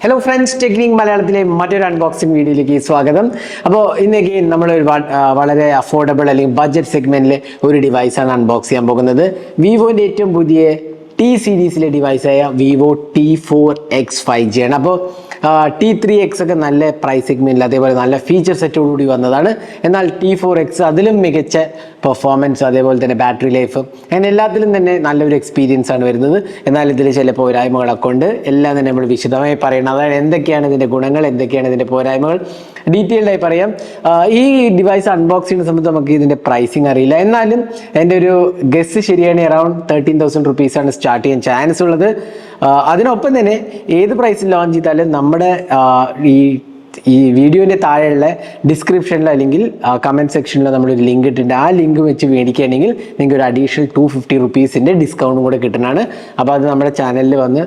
Hello friends, technique മലയാളത്തിലെ മറ്റൊരു unboxing വീഡിയോയിലേക്ക് സ്വാഗതം. അപ്പോൾ ഇന്നേക്ക് നമ്മൾ വളരെ അഫോർഡബിൾ അല്ലെങ്കിൽ ബഡ്ജറ്റ് സെഗ്മെന്റിൽ ഒരു ഡിവൈസാണ് അൺബോക്സ് ചെയ്യാൻ പോകുന്നത്. വിവോന്റെ ഏറ്റവും പുതിയ ടി സീരീസിലെ ഡിവൈസായ വിവോ T4X 5G ആണ്. അപ്പോൾ T3X ഒക്കെ നല്ല പ്രൈസ് സെഗ്മെന്റിൽ അതേപോലെ നല്ല ഫീച്ചർ സെറ്റോടുകൂടി വന്നതാണ്. എന്നാൽ T4X അതിലും മികച്ച പെർഫോമൻസ്, അതേപോലെ തന്നെ ബാറ്ററി ലൈഫ്, അങ്ങനെ എല്ലാത്തിലും തന്നെ നല്ലൊരു എക്സ്പീരിയൻസ് ആണ് വരുന്നത്. എന്നാൽ ഇതിൽ ചില പോരായ്മകളൊക്കെ ഉണ്ട്. എല്ലാം തന്നെ നമ്മൾ വിശദമായി പറയണം. അതായത് എന്തൊക്കെയാണ് ഇതിൻ്റെ ഗുണങ്ങൾ, എന്തൊക്കെയാണ് ഇതിൻ്റെ പോരായ്മകൾ, ഡീറ്റെയിൽഡായി പറയാം. ഈ ഡിവൈസ് അൺബോക്സ് ചെയ്യുന്ന സമയത്ത് നമുക്ക് ഇതിൻ്റെ പ്രൈസിങ് അറിയില്ല. എന്നാലും എൻ്റെ ഒരു ഗസ് ശരിയാണ്, അറൗണ്ട് 13,000 റുപ്പീസാണ് സ്റ്റാർട്ട് ചെയ്യാൻ ചാൻസ് ഉള്ളത്. അതിനൊപ്പം തന്നെ ഏത് പ്രൈസിൽ ലോഞ്ച് ചെയ്താലും നമ്മുടെ ഈ വീഡിയോൻ്റെ താഴെയുള്ള ഡിസ്ക്രിപ്ഷനിലോ അല്ലെങ്കിൽ കമൻറ്റ് സെക്ഷനിലോ നമ്മളൊരു ലിങ്ക് ഇട്ടിട്ടുണ്ട്. ആ ലിങ്ക് വെച്ച് മേടിക്കുകയാണെങ്കിൽ നിങ്ങൾക്ക് ഒരു അഡീഷണൽ 250 റുപ്പീസിൻ്റെ ഡിസ്കൗണ്ടും കൂടെ കിട്ടുന്നതാണ്. അപ്പോൾ അത് നമ്മുടെ ചാനലിൽ വന്ന്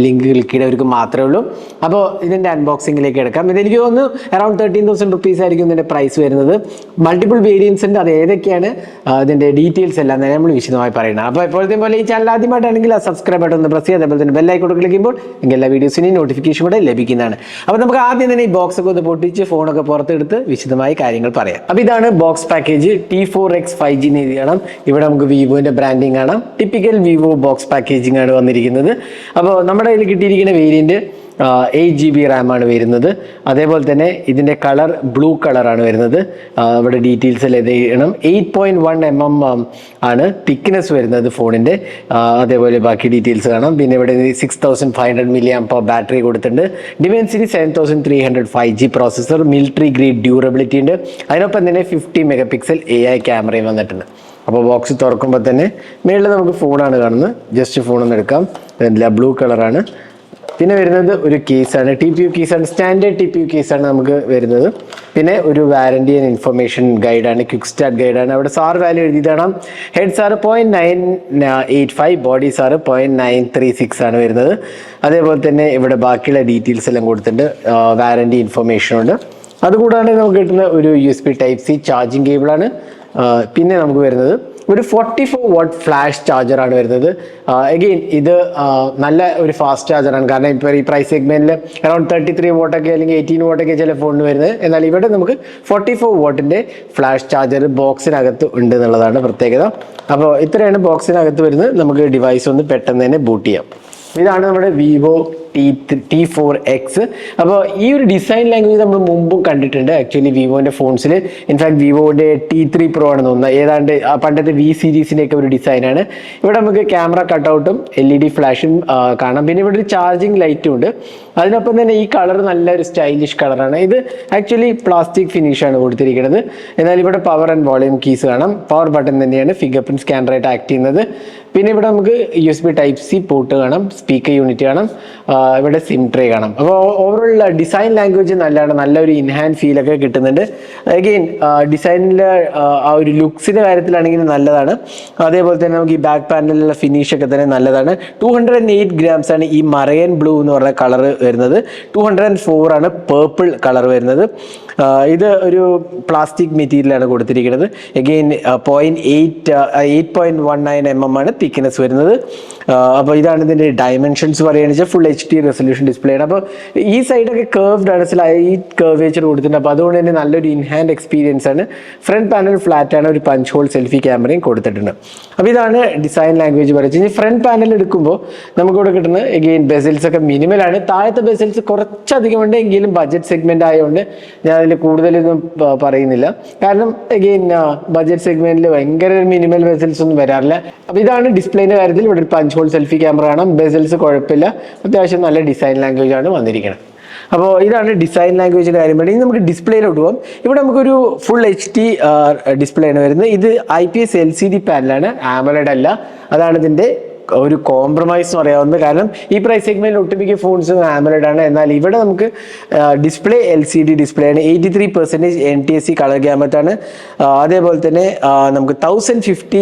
ലിങ്ക് ക്ലിക്ക് ചെയ്തവർക്ക് മാത്രമേ ഉള്ളൂ. അപ്പോൾ ഇതിൻ്റെ അൺബോക്സിങ്ങിലേക്ക് എടുക്കാം. ഇതെനിക്ക് തോന്നുന്നു അറൗണ്ട് 13,000 റുപ്പീസ് ആയിരിക്കും ഇതിൻ്റെ പ്രൈസ് വരുന്നത്. മൾട്ടിപ്പിൾ വേരിയൻസ് ഉണ്ട്. അത് ഏതൊക്കെയാണ്, ഇതിൻ്റെ ഡീറ്റെയിൽസ് എല്ലാം തന്നെ നമ്മൾ വിശദമായി പറയുന്നത്. അപ്പോൾ എപ്പോഴത്തെ പോലെ ഈ ചാനൽ ആദ്യമായിട്ടാണെങ്കിൽ ആ സബ്സ്ക്രൈബ് ബട്ടൺ ഒന്ന് പ്രസ് ചെയ്യുക. അതേപോലെ തന്നെ ബെല്ലൈക്കൺ ക്ലിക്ക് ചെയ്യുമ്പോൾ നിങ്ങൾക്ക് എല്ലാ വീഡിയോസിൻ്റെയും നോട്ടിഫിക്കേഷൻ കൂടെ ലഭിക്കുന്നതാണ്. അപ്പോൾ നമുക്ക് ആദ്യം തന്നെ ഈ ബോക്സ് ഒക്കെ ഒന്ന് പൊട്ടിച്ച് ഫോണൊക്കെ പുറത്തെടുത്ത് വിശദമായി കാര്യങ്ങൾ പറയാം. അപ്പോൾ ഇതാണ് ബോക്സ് പാക്കേജ്. T4X 5G എന്ന് എഴുതി കാണാം. ഇവിടെ നമുക്ക് വിവോന്റെ ബ്രാൻഡിങ് കാണാം. ടിപ്പിക്കൽ വിവോ ബോക്സ് പാക്കേജിംഗ് ആണ് വന്നിരിക്കുന്നത്. അപ്പോൾ നമ്മുടെ കയ്യിൽ കിട്ടിയിരിക്കുന്ന വേരിയന്റ് 8GB RAM ആണ് വരുന്നത്. അതേപോലെ തന്നെ ഇതിൻ്റെ കളർ ബ്ലൂ കളറാണ് വരുന്നത്. ഇവിടെ ഡീറ്റെയിൽസ് എല്ലാം എഴുതണം. 8.1 mm ആണ് തിക്നെസ് വരുന്നത് ഫോണിൻ്റെ. അതേപോലെ ബാക്കി ഡീറ്റെയിൽസ് കാണാം. പിന്നെ ഇവിടെ 6500 mAh ബാറ്ററി കൊടുത്തിട്ടുണ്ട്. Dimensity 7300 5G processor, military grade durability ഉണ്ട്. അതിനൊപ്പം തന്നെ 50 MP AI ക്യാമറയും വന്നിട്ടുണ്ട്. അപ്പോൾ ബോക്സ് തുറക്കുമ്പോൾ തന്നെ മേളിൽ നമുക്ക് ഫോണാണ് കാണുന്നത്. ജസ്റ്റ് ഫോണൊന്ന് എടുക്കാം. ബ്ലൂ കളറാണ്. പിന്നെ വരുന്നത് ഒരു കേസാണ്, TPU കേസാണ്, സ്റ്റാൻഡേർഡ് TPU കേസാണ് നമുക്ക് വരുന്നത്. പിന്നെ ഒരു വാറണ്ടി ആൻഡ് ഇൻഫർമേഷൻ ഗൈഡാണ്, ക്വിക്ക് സ്റ്റാർട്ട് ഗൈഡാണ്. അവിടെ സാർ വാല്യൂ എഴുതിയതാണ്. ഹെഡ് സാറ് 0.985, ബോഡി സാറ് 0.936 ആണ് വരുന്നത്. അതേപോലെ തന്നെ ഇവിടെ ബാക്കിയുള്ള ഡീറ്റെയിൽസ് എല്ലാം കൊടുത്തിട്ടുണ്ട്. വാറണ്ടി ഇൻഫർമേഷനുണ്ട്. അതുകൂടാതെ നമുക്ക് കിട്ടുന്ന ഒരു USB Type-C ചാർജിങ് കേബിളാണ്. പിന്നെ നമുക്ക് വരുന്നത് ഒരു 44 വാട്ട് ഫ്ലാഷ് ചാർജറാണ് വരുന്നത്. അഗെയിൻ ഇത് നല്ല ഒരു ഫാസ്റ്റ് ചാർജറാണ്. കാരണം ഇപ്പോൾ ഈ പ്രൈസ് സെഗ്മെന്റിൽ അറൗണ്ട് 33 വാട്ടൊക്കെ അല്ലെങ്കിൽ 18 വാട്ടൊക്കെ ചില ഫോണിന് വരുന്നത്. എന്നാൽ ഇവിടെ നമുക്ക് 44 വാട്ടിൻ്റെ ഫ്ലാഷ് ചാർജർ ബോക്സിനകത്ത് ഉണ്ട് എന്നുള്ളതാണ് പ്രത്യേകത. അപ്പോൾ ഇത്രയാണ് ബോക്സിനകത്ത് വരുന്നത്. നമുക്ക് ഡിവൈസ് ഒന്ന് പെട്ടെന്ന് തന്നെ ബൂട്ട് ചെയ്യാം. ഇതാണ് നമ്മുടെ വിവോ T4X. അപ്പോൾ ഈ ഒരു ഡിസൈൻ ലാംഗ്വേജ് നമ്മൾ മുമ്പും കണ്ടിട്ടുണ്ട് ആക്ച്വലി വിവോൻ്റെ ഫോൺസിൽ. ഇൻഫാക്ട് വിവോൻ്റെ T3 Pro ആണ് തോന്നുന്നത്. ഏതാണ്ട് പണ്ടത്തെ V സീരീസിൻ്റെയൊക്കെ ഒരു ഡിസൈനാണ്. ഇവിടെ നമുക്ക് ക്യാമറ കട്ടൗട്ടും LED ഫ്ലാഷും കാണാം. പിന്നെ ഇവിടെ ഒരു ചാർജിങ് ലൈറ്റും ഉണ്ട്. അതിനൊപ്പം തന്നെ ഈ കളർ നല്ലൊരു സ്റ്റൈലിഷ് കളറാണ്. ഇത് ആക്ച്വലി പ്ലാസ്റ്റിക് ഫിനിഷാണ് കൊടുത്തിരിക്കുന്നത്. എന്നാൽ ഇവിടെ പവർ ആൻഡ് വോളിയം കീസ് കാണാം. പവർ ബട്ടൺ തന്നെയാണ് ഫിംഗർ പ്രിന്റ് സ്കാനറായിട്ട് ആക്ട് ചെയ്യുന്നത്. പിന്നെ ഇവിടെ നമുക്ക് USB Type-C പോർട്ട് കാണാം, സ്പീക്കർ യൂണിറ്റ് കാണാം, ഇവിടെ സിം ട്രേ കാണാം. അപ്പോൾ ഓവറോൾ ഡിസൈൻ ലാംഗ്വേജ് നല്ലതാണ്, നല്ലൊരു ഇൻഹാൻഡ് ഫീലൊക്കെ കിട്ടുന്നുണ്ട്. അഗെയിൻ ഡിസൈനിലെ ആ ഒരു ലുക്സിൻ്റെ കാര്യത്തിലാണെങ്കിൽ നല്ലതാണ്. അതേപോലെ തന്നെ നമുക്ക് ഈ ബാക്ക് പാനലിലുള്ള ഫിനിഷൊക്കെ തന്നെ നല്ലതാണ്. 208 grams ആണ് ഈ മറയൻ ബ്ലൂ എന്ന് പറഞ്ഞ കളർ വരുന്നത്. 204 ആണ് പേർപ്പിൾ കളർ വരുന്നത്. ഇത് ഒരു പ്ലാസ്റ്റിക് മെറ്റീരിയലാണ് കൊടുത്തിരിക്കുന്നത്. അഗെയിൻ 8.19 mm ആണ് തിക്നെസ് വരുന്നത്. അപ്പോൾ ഇതാണ് ഇതിൻ്റെ ഡയമെൻഷൻസ് പറയുകയാണെന്ന് വെച്ചാൽ ഫുൾ HD റെസൊല്യൂഷൻ ഡിസ്പ്ലേ ആണ്. അപ്പോൾ ഈ സൈഡൊക്കെ കർവ്ഡ് ആണ്, ഈ കർവേച്ചർ കൊടുത്തിട്ടുണ്ട്. അപ്പോൾ അതുകൊണ്ട് തന്നെ നല്ലൊരു ഇൻഹാൻഡ് എക്സ്പീരിയൻസ് ആണ്. ഫ്രണ്ട് പാനൽ ഫ്ലാറ്റ് ആണ്, ഒരു പഞ്ച് ഹോൾ സെൽഫി ക്യാമറയും കൊടുത്തിട്ടുണ്ട്. അപ്പോൾ ഇതാണ് ഡിസൈൻ ലാംഗ്വേജ് പറയുന്നത്. ഇനി ഫ്രണ്ട് പാനൽ എടുക്കുമ്പോൾ നമുക്കിവിടെ കിട്ടുന്നത് എഗെയിൻ ബെസൽസ് ഒക്കെ മിനിമലാണ്. താഴത്തെ ബെസൽസ് കുറച്ചധികം ഉണ്ട്, എങ്കിലും ബഡ്ജറ്റ് സെഗ്മെന്റ് ആയതുകൊണ്ട് ഞാൻ അതിൽ കൂടുതലൊന്നും പറയുന്നില്ല. കാരണം എഗെയിൻ ബഡ്ജറ്റ് സെഗ്മെന്റിൽ ഭയങ്കര മിനിമൽ ബെസൽസ് ഒന്നും വരാറില്ല. അപ്പോൾ ഇതാണ് ഡിസ്പ്ലേന്റെ കാര്യത്തിൽ. ഇവിടെ ഒരു പഞ്ച് ഹോൾ സെൽഫി ക്യാമറ കാണാം. ബെസൽസ് കുഴപ്പമില്ല, അത്യാവശ്യം നല്ല ഡിസൈൻ ലാംഗ്വേജ് ആണ് വന്നിരിക്കുന്നത്. അപ്പോൾ ഇതാണ് ഡിസൈൻ ലാംഗ്വേജിൻ്റെ കാര്യം വേണ്ടി. ഇനി നമുക്ക് ഡിസ്പ്ലേയിലോട്ട് പോകാം. ഇവിടെ നമുക്കൊരു ഫുൾ HD ഡിസ്പ്ലേ ആണ് വരുന്നത്. ഇത് IPS LCD പാനലാണ്, ആമോലെഡ് അല്ല. അതാണ് ഇതിൻ്റെ ഒരു കോംപ്രമൈസ് പറയാവുന്നത്. കാരണം ഈ പ്രൈസ് സെഗ്മെന്റിൽ ഒട്ടുമിക്ക ഫോൺസ് ആമോലെഡ് ആണ്. എന്നാൽ ഇവിടെ നമുക്ക് ഡിസ്പ്ലേ LCD ഡിസ്പ്ലേ ആണ്. 83% NTSC കളർ ഗ്യാമറ്റ് ആണ്. അതേപോലെ തന്നെ നമുക്ക് 1050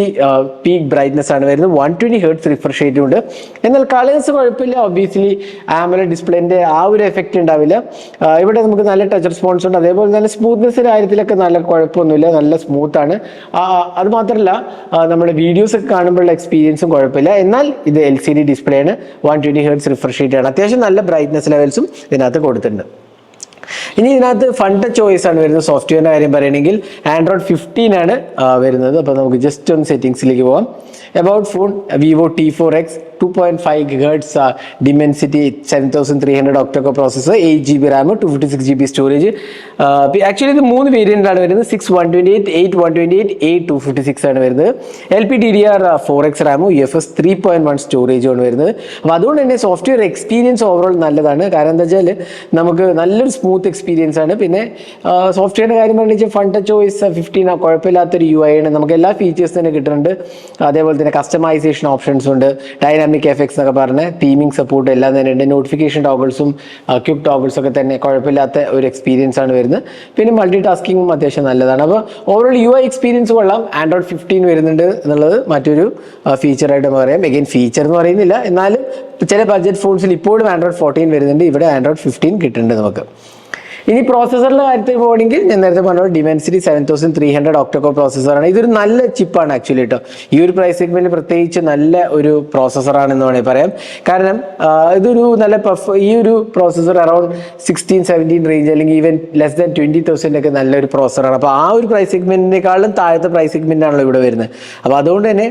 പീക്ക് ബ്രൈറ്റ്നസ് ആണ് വരുന്നത്. 120 Hz റിഫ്രഷ് റേറ്റും ഉണ്ട്. എന്നാൽ കളേഴ്സ് കുഴപ്പമില്ല. ഒബ്വിയസ്ലി ആമോലെഡ് ഡിസ്പ്ലേന്റെ ആ ഒരു എഫക്റ്റ് ഉണ്ടാവില്ല. ഇവിടെ നമുക്ക് നല്ല ടച്ച് റെസ്പോൺസ് ഉണ്ട്. അതേപോലെ നല്ല സ്മൂത്ത്നെസ്സിന്റെ കാര്യത്തിലൊക്കെ നല്ല കുഴപ്പമൊന്നുമില്ല, നല്ല സ്മൂത്ത് ആണ്. അത് മാത്രമല്ല നമ്മുടെ വീഡിയോസ് ഒക്കെ കാണുമ്പോഴുള്ള എക്സ്പീരിയൻസും കുഴപ്പമില്ല. എന്നാൽ എന്നാൽ ഇത് LCD ഡിസ്പ്ലേ ആണ്, 120 Hz റിഫ്രഷ് റേറ്റ് ആണ്, അത്യാവശ്യം നല്ല ബ്രൈറ്റ്നസ് ലെവൽസും ഇതിനകത്ത് കൊടുത്തിട്ടുണ്ട്. ഇനി ഇതിനകത്ത് ഫൺ ടച്ച് OS ആണ് വരുന്നത്. സോഫ്റ്റ്വെയറിന്റെ കാര്യം പറയുകയാണെങ്കിൽ Android 15 ആണ് വരുന്നത്. അപ്പോൾ നമുക്ക് ജസ്റ്റ് ഒന്ന് സെറ്റിംഗ്സിലേക്ക് പോകാം. About phone Vivo T4X 2.5 GHz Dimensity 7300 octa-core processor, 8GB RAM, 256GB storage. Actually ഇത് 3 വേരിയന്റ് ആണ് വരുന്നത്. 6 128, 8 128, 8 256 ആണ് വരുന്നത്. LPDDR4X RAM, UFS 3.1 സ്റ്റോറേജ് ആണ് വരുന്നത്. അപ്പോൾ അതുകൊണ്ട് തന്നെ സോഫ്റ്റ്വെയർ എക്സ്പീരിയൻസ് ഓവറോൾ നല്ലതാണ്. കാരണം എന്താ വെച്ചാൽ നമുക്ക് നല്ലൊരു സ്മൂത്ത് എക്സ്പീരിയൻസ് ആണ്. പിന്നെ സോഫ്റ്റ്വെയറിന്റെ കാര്യം പറഞ്ഞാൽ ഫൺ ടച്ച് OS 15 കുഴപ്പമില്ലാത്തൊരു UI ആണ്. നമുക്ക് എല്ലാ ഫീച്ചേഴ്സ് തന്നെ കിട്ടുന്നുണ്ട്. അതേപോലെ തന്നെ കസ്റ്റമൈസേഷൻ ഓപ്ഷൻസ് ഉണ്ട്, ഡൈനാമിക് എഫക്ട്സ് എന്നൊക്കെ പറഞ്ഞ് തീമിംഗ് സപ്പോർട്ട് എല്ലാം തന്നെ ഉണ്ട്. നോട്ടിഫിക്കേഷൻ ടോഗിൾസും ക്വിക്ക് ടോഗിൾസും ഒക്കെ തന്നെ കുഴപ്പമില്ലാത്ത ഒരു എക്സ്പീരിയൻസ് ആണ് വരുന്നത്. പിന്നെ മൾട്ടി ടാസ്കിങ്ങും അത്യാവശ്യം നല്ലതാണ്. അപ്പോൾ ഓവറോൾ UI എക്സ്പീരിയൻസ് കൊള്ളാം. Android 15 വരുന്നുണ്ട് എന്നുള്ളത് മറ്റൊരു ഫീച്ചറായിട്ട് പറയാം. എഗെയിൻ ഫീച്ചർ എന്ന് പറയുന്നില്ല, എന്നാലും ചില ബഡ്ജറ്റ് ഫോൺസിൽ ഇപ്പോഴും Android 14 വരുന്നുണ്ട്, ഇവിടെ Android 15 കിട്ടുന്നുണ്ട് നമുക്ക്. ഇനി പ്രോസസ്സറിന്റെ കാര്യത്തിൽ പോകണമെങ്കിൽ ഞാൻ നേരത്തെ പറഞ്ഞ Dimensity 7300 octa-core പ്രോസസ്സറാണ്. ഇതൊരു നല്ല ചിപ്പാണ് ആക്ച്വലി കേട്ടോ. ഈ ഒരു പ്രൈസ് സെഗ്മെന്റിൽ പ്രത്യേകിച്ച് നല്ല ഒരു പ്രോസസ്സറാണെന്ന് വേണമെങ്കിൽ പറയാം. കാരണം ഇതൊരു നല്ല ഈ ഒരു പ്രോസസ്സർ അറൌണ്ട് 16-17 റേഞ്ച് അല്ലെങ്കിൽ ഈവൻ ലെസ് ദാൻ 20,000 ഒക്കെ നല്ലൊരു പ്രോസസ്സറാണ്. അപ്പോൾ ആ ഒരു പ്രൈസ് സെഗ്മെന്റിനേക്കാളും താഴത്തെ പ്രൈസ് സെഗ്മെന്റ് ആണല്ലോ ഇവിടെ വരുന്നത്. അപ്പോൾ അതുകൊണ്ട് തന്നെ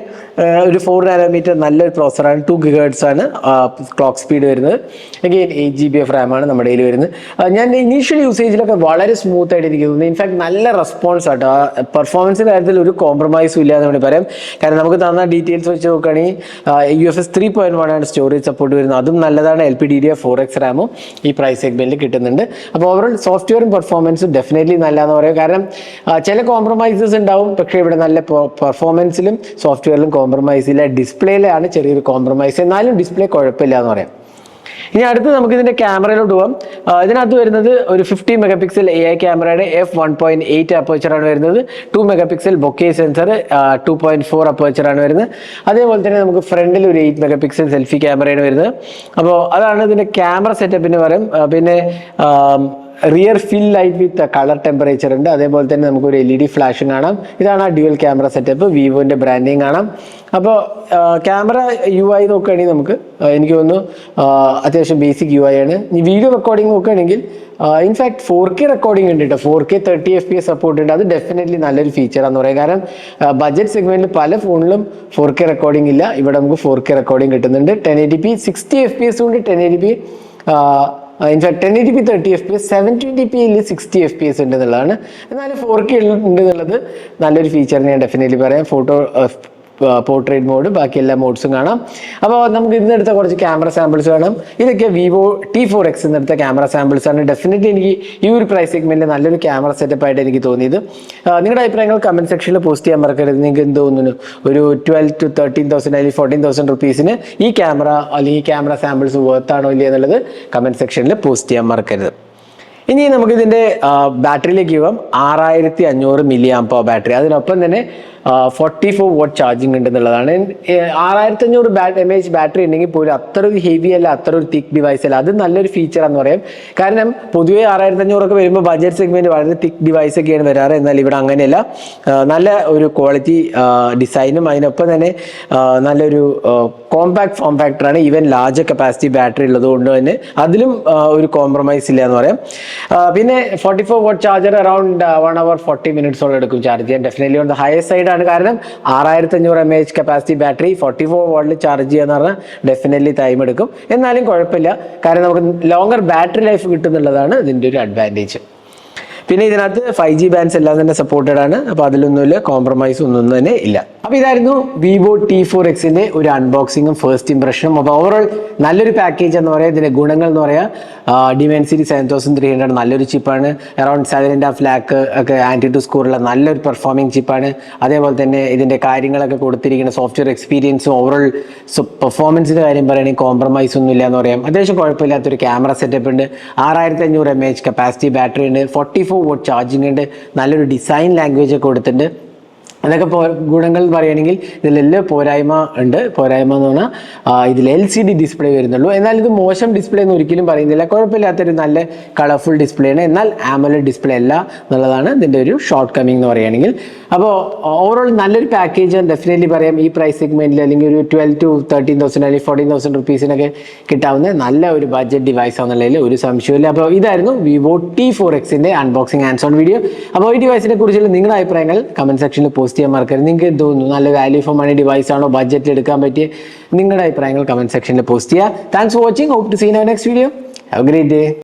ഒരു 4 nm നല്ലൊരു പ്രോസസ്സറാണ്. 2 GHz ആണ് ക്ലോക്ക് സ്പീഡ് വരുന്നത്. അഗെയിൻ 8GB of RAM ആണ് നമ്മുടെ കയ്യിൽ വരുന്നത്. ഞാൻ ഇനീഷ്യലി യൂസേജിലൊക്കെ വളരെ സ്മൂത്ത് ആയിട്ട് എനിക്ക് തോന്നുന്നു. ഇൻഫാക്ട് നല്ല റെസ്പോൺസ് ആട്ടോ. പെർഫോമൻസിന്റെ കാര്യത്തിൽ ഒരു കോംപ്രമൈസും ഇല്ല എന്ന് വേണമെങ്കിൽ പറയാം. കാരണം നമുക്ക് തന്ന ഡീറ്റെയിൽസ് വെച്ച് നോക്കുകയാണെങ്കിൽ UFS 3.1 ആണ് സ്റ്റോറേജ് സപ്പോർട്ട് വരുന്നത്, അതും നല്ലതാണ്. LPDDR4X RAM ഈ പ്രൈസ് സെഗ്മെന്റിൽ കിട്ടുന്നുണ്ട്. അപ്പോൾ ഓവറോൾ സോഫ്റ്റ്വെയറും പെർഫോമൻസും ഡെഫിനറ്റ്ലി നല്ലതെന്ന് പറയാം. കാരണം ചില കോംപ്രമൈസസ് ഉണ്ടാവും, പക്ഷേ ഇവിടെ നല്ല പെർഫോമൻസിലും സോഫ്റ്റ്വെയറിലും കോംപ്രമൈസ് ഇല്ല. ഡിസ്പ്ലേയിലാണ് ചെറിയൊരു കോംപ്രമൈസ്, എന്നാലും ഡിസ്പ്ലേ കുഴപ്പമില്ല എന്ന് പറയാം. ഇനി അടുത്ത് നമുക്ക് ഇതിന്റെ ക്യാമറയിലോട്ട് പോകാം. ഇതിനകത്ത് വരുന്നത് ഒരു 50 MP AI ക്യാമറയുടെ f1.8 അപ്പേച്ചറാണ് വരുന്നത്. 2 MP ബൊക്കെ സെൻസർ, 2.4 അപ്പേച്ചറാണ് വരുന്നത്. അതേപോലെ തന്നെ നമുക്ക് ഫ്രണ്ടിൽ ഒരു 8 MP സെൽഫി ക്യാമറയാണ് വരുന്നത്. അപ്പോൾ അതാണ് ഇതിന്റെ ക്യാമറ സെറ്റപ്പിന് പറയും. പിന്നെ rear fill light with colour temperature ഉണ്ട്. അതേപോലെ തന്നെ നമുക്കൊരു LED ഫ്ലാഷും കാണാം. ഇതാണ് ആ ഡ്യുവൽ ക്യാമറ സെറ്റപ്പ്. വിവോന്റെ ബ്രാൻഡിങ് കാണാം. അപ്പോൾ ക്യാമറ UI നോക്കുകയാണെങ്കിൽ നമുക്ക് എനിക്ക് തോന്നുന്നു അത്യാവശ്യം ബേസിക് UI ആണ്. ഈ വീഡിയോ റെക്കോർഡിംഗ് നോക്കുകയാണെങ്കിൽ ഇൻഫാക്ട് 4K റെക്കോർഡിംഗ് ഉണ്ട് കേട്ടോ. 4K 30 FPS സപ്പോർട്ട് ഉണ്ട്. അത് ഡെഫിനറ്റ്ലി നല്ലൊരു ഫീച്ചറാന്ന് പറയാം. കാരണം ബഡ്ജറ്റ് സെഗ്മെന്റിൽ പല ഫോണിലും 4K റെക്കോർഡിംഗ് ഇല്ല. ഇവിടെ നമുക്ക് 4K റെക്കോർഡിംഗ് കിട്ടുന്നുണ്ട്. 1080p 60 FPS ഉണ്ട്. 1080p in fact 1080p 30 FPS, 720p 60 FPS ഉണ്ട് എന്നുള്ളതാണ്. എന്നാലും 4K ഉണ്ട് എന്നുള്ളത് നല്ലൊരു ഫീച്ചർ ഞാൻ ഡെഫിനറ്റ്ലി പറയാം. പോർട്രേറ്റ് മോഡ്, ബാക്കി എല്ലാ മോഡ്സും കാണാം. അപ്പോൾ നമുക്ക് ഇന്നെടുത്ത കുറച്ച് ക്യാമറ സാമ്പിൾസ് കാണാം. ഇതൊക്കെ Vivo T4X എന്നെടുത്ത ക്യാമറ സാമ്പിൾസ് ആണ്. ഡെഫിനറ്റ്ലി എനിക്ക് ഈ ഒരു പ്രൈസ് സെഗ്മെന്റിൽ നല്ലൊരു ക്യാമറ സെറ്റപ്പ് ആയിട്ട് എനിക്ക് തോന്നിയത്. നിങ്ങളുടെ അഭിപ്രായങ്ങൾ കമന്റ് സെക്ഷനിൽ പോസ്റ്റ് ചെയ്യാൻ മറക്കരുത്. നിങ്ങൾക്ക് എന്ത് തോന്നുന്നു, ഒരു 12,000 to 13,000 അല്ലെങ്കിൽ 14,000 റുപ്പീസിന് ഈ ക്യാമറ അല്ലെങ്കിൽ ഈ ക്യാമറ സാമ്പിൾസ് വർത്താണോ ഇല്ല എന്നുള്ളത് കമന്റ് സെക്ഷനിൽ പോസ്റ്റ് ചെയ്യാൻ മറക്കരുത്. ഇനി നമുക്ക് ഇതിന്റെ ബാറ്ററിയിലേക്ക് പോകാം. 6500 mAh ബാറ്ററി, അതിനൊപ്പം തന്നെ 44 watt ചാർജിങ് ഉണ്ട് എന്നുള്ളതാണ്. 6500 mAh ബാറ്ററി ഉണ്ടെങ്കിൽ പോലും അത്ര ഒരു ഹെവി അല്ല, അത്ര ഒരു തിക്ക് ഡിവൈസ് അല്ല. അത് നല്ലൊരു ഫീച്ചറാന്ന് പറയാം. കാരണം പൊതുവേ 6500 ഒക്കെ വരുമ്പോൾ ബഡ്ജറ്റ് സെഗ്മെന്റ് വളരെ തിക്ക് ഡിവൈസ് ഒക്കെയാണ് വരാറ്. എന്നാൽ ഇവിടെ അങ്ങനെയല്ല. നല്ല ഒരു ക്വാളിറ്റി ഡിസൈനും അതിനൊപ്പം തന്നെ നല്ലൊരു കോമ്പാക്ട് ഫോം ഫാക്ടറാണ്. ഈവൻ ലാർജ് കപ്പാസിറ്റി ബാറ്ററി ഉള്ളത് കൊണ്ട് തന്നെ അതിലും ഒരു കോംപ്രമൈസ് ഇല്ല എന്ന് പറയാം. പിന്നെ 44 watt charger around 1 hour 40 minutes എടുക്കും ചാർജ് ചെയ്യാൻ. Definitely on the highest side ആണ്. കാരണം 6500 mAh capacity battery 44 watt charge ചെയ്യാന്ന് പറഞ്ഞാൽ ഡെഫിനറ്റ്ലി ടൈം എടുക്കും. എന്നാലും കുഴപ്പമില്ല, കാരണം നമുക്ക് ലോങ്ങർ ബാറ്ററി ലൈഫ് കിട്ടുന്നുള്ളതാണ് ഇതിന്റെ ഒരു അഡ്വാൻറ്റേജ്. പിന്നെ ഇതിനകത്ത് 5G ബാൻഡ്സ് എല്ലാം തന്നെ സപ്പോർട്ടഡ് ആണ്. അപ്പോൾ അതിലൊന്നുമില്ല, കോംപ്രമൈസ് ഒന്നും തന്നെ ഇല്ല. അപ്പോൾ ഇതായിരുന്നു Vivo T4Xന്റെ ഒരു അൺബോക്സിങ്ങും ഫസ്റ്റ് ഇംപ്രഷനും. അപ്പോൾ ഓവറോൾ നല്ലൊരു പാക്കേജ് എന്ന് പറയാം. ഇതിന്റെ ഗുണങ്ങൾ എന്ന് പറയാം, Dimensity 7300 നല്ലൊരു ചിപ്പാണ്. അറൌണ്ട് 7.5 lakh ഒക്കെ ആന്റിറ്റു സ്കോറുള്ള നല്ലൊരു പെർഫോമിംഗ് ചിപ്പാണ്. അതേപോലെ തന്നെ ഇതിന്റെ കാര്യങ്ങളൊക്കെ കൊടുത്തിരിക്കുന്ന സോഫ്റ്റ്വെയർ എക്സ്പീരിയൻസും ഓവറോൾ പെർഫോമൻസിന്റെ കാര്യം പറയുകയാണെങ്കിൽ കോംപ്രമൈസ് ഒന്നും ഇല്ല എന്ന് പറയാം. അത്യാവശ്യം കുഴപ്പമില്ലാത്തൊരു ക്യാമറ സെറ്റപ്പ് ഉണ്ട്. 6500 mAh കപ്പാസിറ്റി ബാറ്ററി ഉണ്ട്. 44 watt ചാർജിങ് ഉണ്ട്. നല്ലൊരു ഡിസൈൻ ലാംഗ്വേജ് ഒക്കെ കൊടുത്തിട്ടുണ്ട്. അതൊക്കെ ഗുണങ്ങൾ പറയുകയാണെങ്കിൽ ഇതിലെല്ലാം പോരായ്മ ഉണ്ട്. പോരായ്മ എന്ന് പറഞ്ഞാൽ ഇതിൽ LCD ഡിസ്പ്ലേ വരുന്നുള്ളൂ. എന്നാൽ ഇത് മോശം ഡിസ്പ്ലേ എന്ന് ഒരിക്കലും പറയുന്നില്ല. കുഴപ്പമില്ലാത്തൊരു നല്ല കളർഫുൾ ഡിസ്പ്ലേ ആണ്. എന്നാൽ AMOLED ഡിസ്പ്ലേ അല്ല എന്നുള്ളതാണ് ഇതിൻ്റെ ഒരു ഷോർട്ട് കമ്മിങ് എന്ന് പറയുകയാണെങ്കിൽ. അപ്പോൾ ഓവറോൾ നല്ലൊരു പാക്കേജ് ഡെഫിനറ്റ്ലി പറയാം. ഈ പ്രൈസ് സെഗ്മെന്റിൽ അല്ലെങ്കിൽ ഒരു 12,000 to 13,000 അല്ലെങ്കിൽ 14,000 റുപ്പീസിനൊക്കെ കിട്ടാവുന്ന നല്ല ഒരു ബഡ്ജറ്റ് ഡിവൈസ് ആണെന്നുള്ളതിൽ ഒരു സംശയമില്ല. അപ്പോൾ ഇതായിരുന്നു വിവോ T4Xന്റെ അൺബോക്സിംഗ് ഹാൻഡ്സ് ഓൺ വീഡിയോ. അപ്പോൾ ഈ ഡിവൈസിനെ കുറിച്ചുള്ള നിങ്ങളുടെ അഭിപ്രായങ്ങൾ കമന്റ് സെക്ഷനിൽ പോസ്റ്റ് ചെയ്യാൻ മറക്കരുത്. നിങ്ങൾക്ക് എന്ത് തോന്നുന്നു? നല്ല വാല്യൂ ഫോർ മണി ഡിവൈസ് ആണോ? ബഡ്ജറ്റിൽ എടുക്കാൻ പറ്റിയ നിങ്ങളുടെ അഭിപ്രായങ്ങൾ കമന്റ് സെക്ഷനിൽ പോസ്റ്റ് ചെയ്യുക. Thanks for watching. Hope to see you next video. Have a great day.